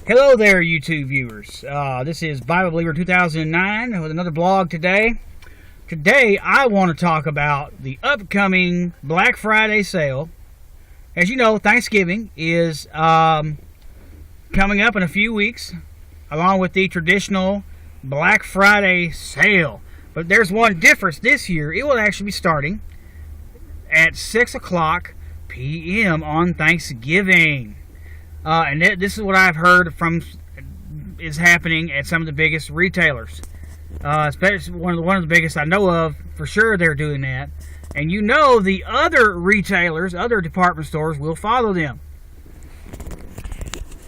Hello there, YouTube viewers. This is Bible Believer 2009 with another blog today. Today, I want to talk about the upcoming Black Friday sale. As you know, Thanksgiving is coming up in a few weeks, along with the traditional Black Friday sale. But there's one difference this year. It will actually be starting at 6 o'clock p.m. on Thanksgiving. And this is what I've heard from is happening at some of the biggest retailers. Especially one of the biggest I know of, for sure they're doing that. And you know the other retailers, other department stores will follow them.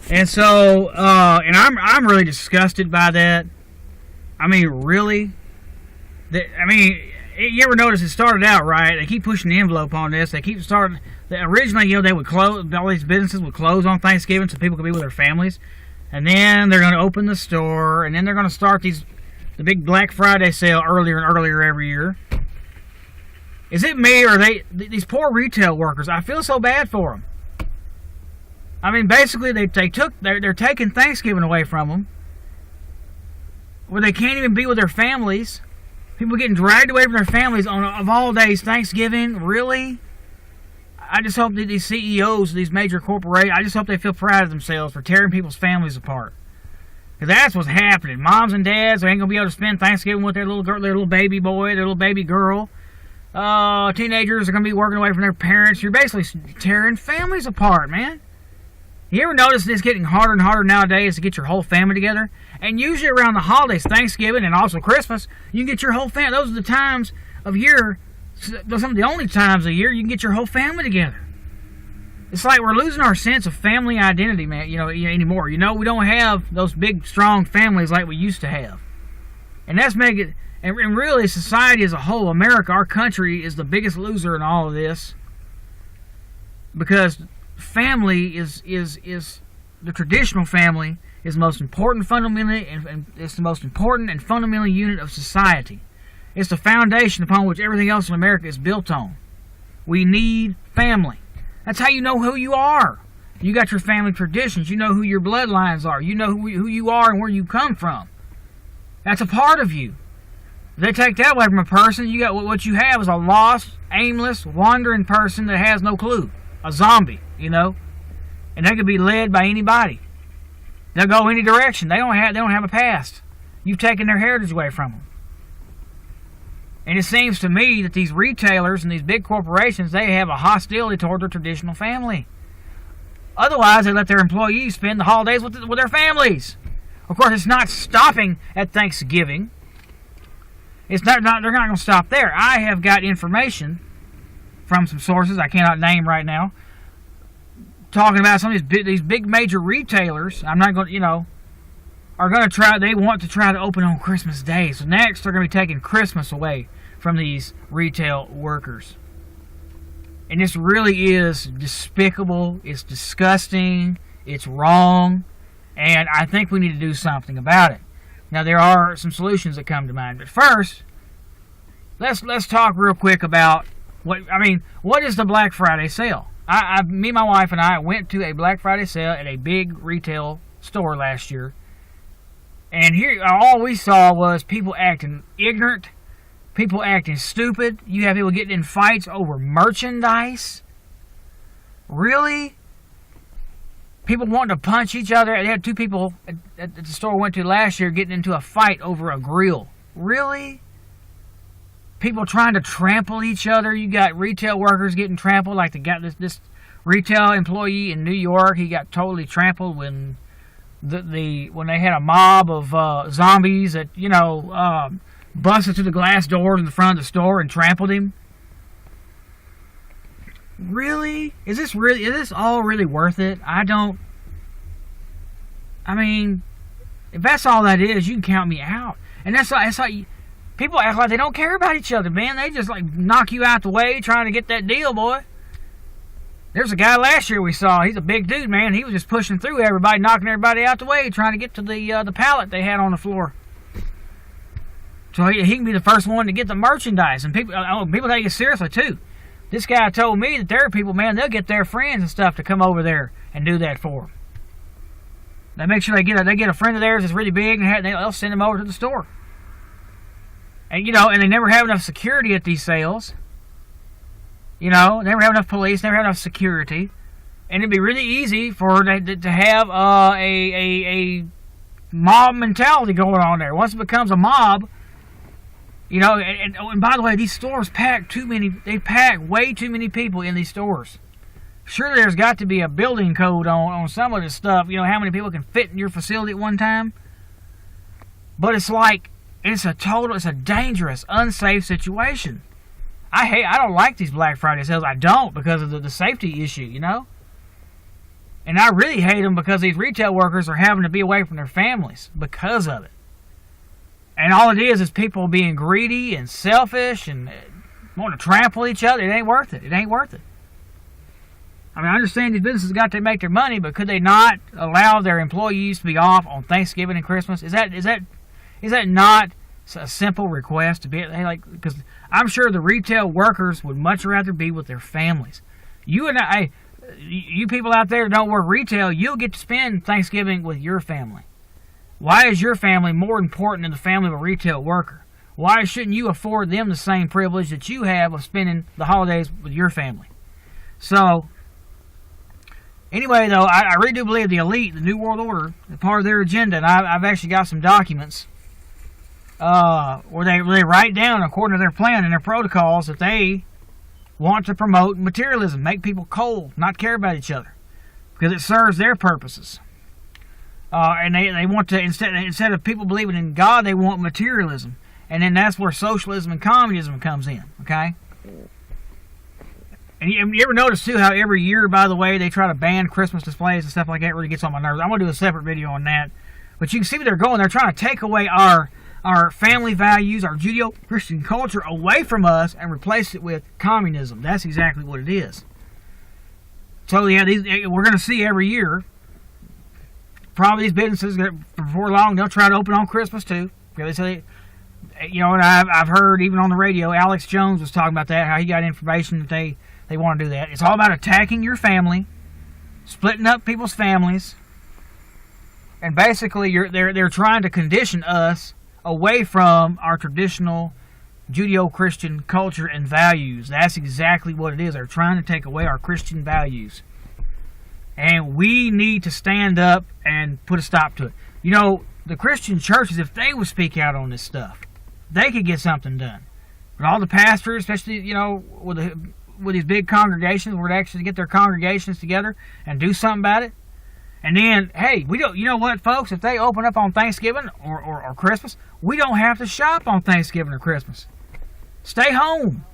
And so, and I'm really disgusted by that. I mean, really? You ever notice it started out right? They keep pushing the envelope on this. They keep starting. Originally, they would close. All these businesses would close on Thanksgiving so people could be with their families, and then they're going to open the store, and then they're going to start the big Black Friday sale earlier and earlier every year. Is it me or these poor retail workers? I feel so bad for them. I mean, basically, they're taking Thanksgiving away from them, where they can't even be with their families. People getting dragged away from their families of all days, Thanksgiving. Really? I just hope that these CEOs of these major corporations, I just hope they feel proud of themselves for tearing people's families apart. Because that's what's happening. Moms and dads, they ain't going to be able to spend Thanksgiving with their little girl, their little baby boy, their little baby girl. Teenagers are going to be working away from their parents. You're basically tearing families apart, man. You ever notice it's getting harder and harder nowadays to get your whole family together? And usually around the holidays, Thanksgiving and also Christmas, you can get your whole family. Those are the times of year, some of the only times of year you can get your whole family together. It's like we're losing our sense of family identity, man, anymore. We don't have those big, strong families like we used to have. And that's making it, and really society as a whole, America, our country, is the biggest loser in all of this. Because family is the traditional family is the most important fundamentally, and it's the most important and fundamental unit of society. It's the foundation upon which everything else in America is built on. We need family. That's how you know who you are. You got your family traditions. You know who your bloodlines are. You know who you are and where you come from. That's a part of you. If they take that away from a person, you got what you have is a lost, aimless, wandering person that has no clue. A zombie, and they could be led by anybody. They'll go any direction. They don't have a past. You've taken their heritage away from them. And it seems to me that these retailers and these big corporations, they have a hostility toward their traditional family. Otherwise, they let their employees spend the holidays with their families. Of course, it's not stopping at Thanksgiving. They're not going to stop there. I have got information from some sources I cannot name right now, talking about some of these big major retailers. I'm not going to, are going to try. They want to try to open on Christmas Day. So next, they're going to be taking Christmas away from these retail workers. And this really is despicable. It's disgusting. It's wrong. And I think we need to do something about it. Now, there are some solutions that come to mind. But first, let's talk real quick about what is the Black Friday sale? Me, my wife, and I went to a Black Friday sale at a big retail store last year. And here, all we saw was people acting ignorant, people acting stupid. You have people getting in fights over merchandise. Really? People wanting to punch each other. They had two people at the store I went to last year getting into a fight over a grill. Really? People trying to trample each other. You got retail workers getting trampled, like this retail employee in New York. He got totally trampled when when they had a mob of zombies that busted through the glass doors in the front of the store and trampled him. Really? Is this all really worth it? If that's all that is, you can count me out. And that's like people act like they don't care about each other, man. They just knock you out the way trying to get that deal, boy. There's a guy last year we saw. He's a big dude, man. He was just pushing through everybody, knocking everybody out the way, trying to get to the pallet they had on the floor. So he can be the first one to get the merchandise. And people take it seriously, too. This guy told me that there are people, man, they'll get their friends and stuff to come over there and do that for them. They make sure they get a friend of theirs that's really big, and they'll send them over to the store. And and they never have enough security at these sales. Never have enough police, never have enough security, and it'd be really easy for to have a mob mentality going on there. Once it becomes a mob, and by the way, these stores pack they pack way too many people in these stores. Sure, there's got to be a building code on some of this stuff, how many people can fit in your facility at one time. But it's a dangerous, unsafe situation. I don't like these Black Friday sales. I don't, because of the safety issue, And I really hate them because these retail workers are having to be away from their families because of it. And all it is people being greedy and selfish and wanting to trample each other. It ain't worth it. It ain't worth it. I understand these businesses got to make their money, but could they not allow their employees to be off on Thanksgiving and Christmas? Is that not a simple request to be because I'm sure the retail workers would much rather be with their families. You people out there that don't work retail, you'll get to spend Thanksgiving with your family. Why is your family more important than the family of a retail worker? Why shouldn't you afford them the same privilege that you have of spending the holidays with your family? So, anyway, though, I really do believe the elite, the New World Order, is part of their agenda, and I've actually got some documents where they write down, according to their plan and their protocols, that they want to promote materialism, make people cold, not care about each other, because it serves their purposes. And they want to, instead of people believing in God, they want materialism. And then that's where socialism and communism comes in, okay? And you ever notice, too, how every year, by the way, they try to ban Christmas displays and stuff like that? It really gets on my nerves. I'm going to do a separate video on that. But you can see where they're going. They're trying to take away our family values, our Judeo-Christian culture away from us and replace it with communism. That's exactly what it is. So, yeah, we're going to see every year, probably these businesses, before long, they'll try to open on Christmas, too. They say, and I've heard, even on the radio, Alex Jones was talking about that, how he got information that they want to do that. It's all about attacking your family, splitting up people's families, and basically they're trying to condition us away from our traditional Judeo-Christian culture and values. That's exactly what it is. They're trying to take away our Christian values. And we need to stand up and put a stop to it. The Christian churches, if they would speak out on this stuff, they could get something done. But all the pastors, especially, with these big congregations, would actually get their congregations together and do something about it. And then, hey, we don't. You know what, folks? If they open up on Thanksgiving or Christmas, we don't have to shop on Thanksgiving or Christmas. Stay home.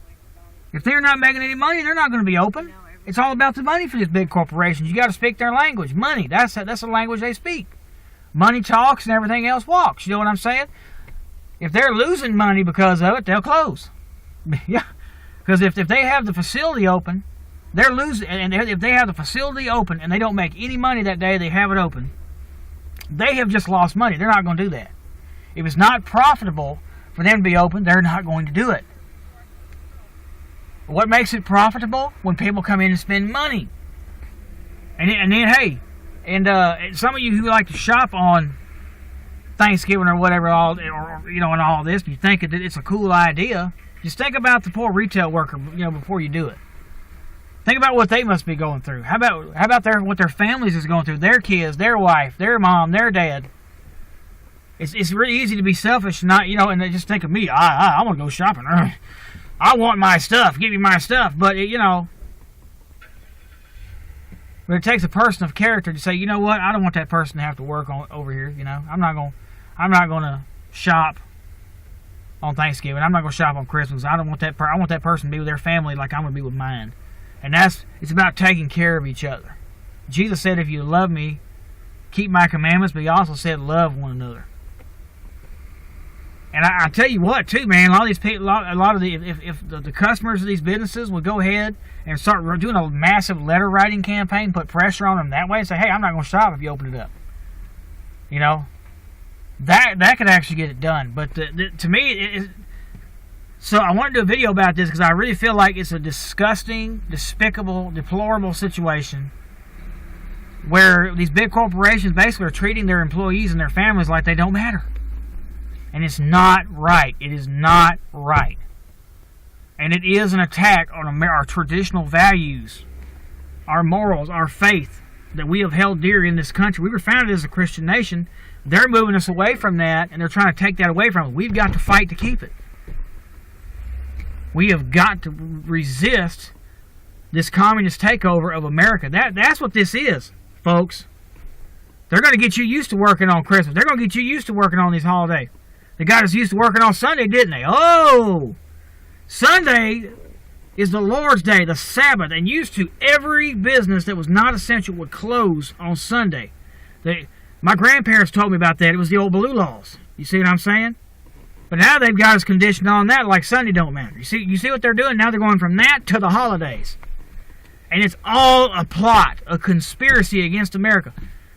If they're not making any money, they're not going to be open. It's all about the money for these big corporations. You got to speak their language. Money. That's the language they speak. Money talks and everything else walks. You know what I'm saying? If they're losing money because of it, they'll close. Yeah, because if they have the facility open, they're losing. And if they have the facility open and they don't make any money that day they have it open, they have just lost money. They're not going to do that. If it's not profitable for them to be open, they're not going to do it. What makes it profitable? When people come in and spend money. And then hey, and some of you who like to shop on Thanksgiving or whatever, and all this, you think that it's a cool idea. Just think about the poor retail worker, before you do it. Think about what they must be going through. How about what their families is going through? Their kids, their wife, their mom, their dad. It's really easy to be selfish, and not and they just think of me. I want to go shopping. I want my stuff. Give me my stuff. But but it takes a person of character to say, you know what? I don't want that person to have to work over here. I'm not going to shop on Thanksgiving. I'm not going to shop on Christmas. I want that person to be with their family like I'm going to be with mine. And it's about taking care of each other. Jesus said, if you love me, keep my commandments, but he also said, love one another. And I tell you what, too, man, a lot of these people, if the customers of these businesses would go ahead and start doing a massive letter writing campaign, put pressure on them that way, and say, hey, I'm not going to shop if you open it up. That could actually get it done. But to me, so I wanted to do a video about this because I really feel like it's a disgusting, despicable, deplorable situation where these big corporations basically are treating their employees and their families like they don't matter. And it's not right. It is not right. And it is an attack on our traditional values, our morals, our faith that we have held dear in this country. We were founded as a Christian nation. They're moving us away from that, and they're trying to take that away from us. We've got to fight to keep it. We have got to resist this communist takeover of America. That's what this is, folks. They're going to get you used to working on Christmas. They're going to get you used to working on these holidays. They got us used to working on Sunday, didn't they? Oh! Sunday is the Lord's Day, the Sabbath, and used to every business that was not essential would close on Sunday. My grandparents told me about that. It was the old Blue laws. You see what I'm saying? But now they've got us conditioned on that like Sunday don't matter. You see what they're doing? Now they're going from that to the holidays. And it's all a plot, a conspiracy against America.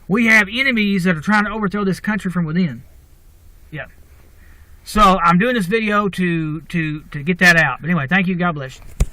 We have enemies that are trying to overthrow this country from within. Yeah. So I'm doing this video to get that out. But anyway, thank you. God bless you.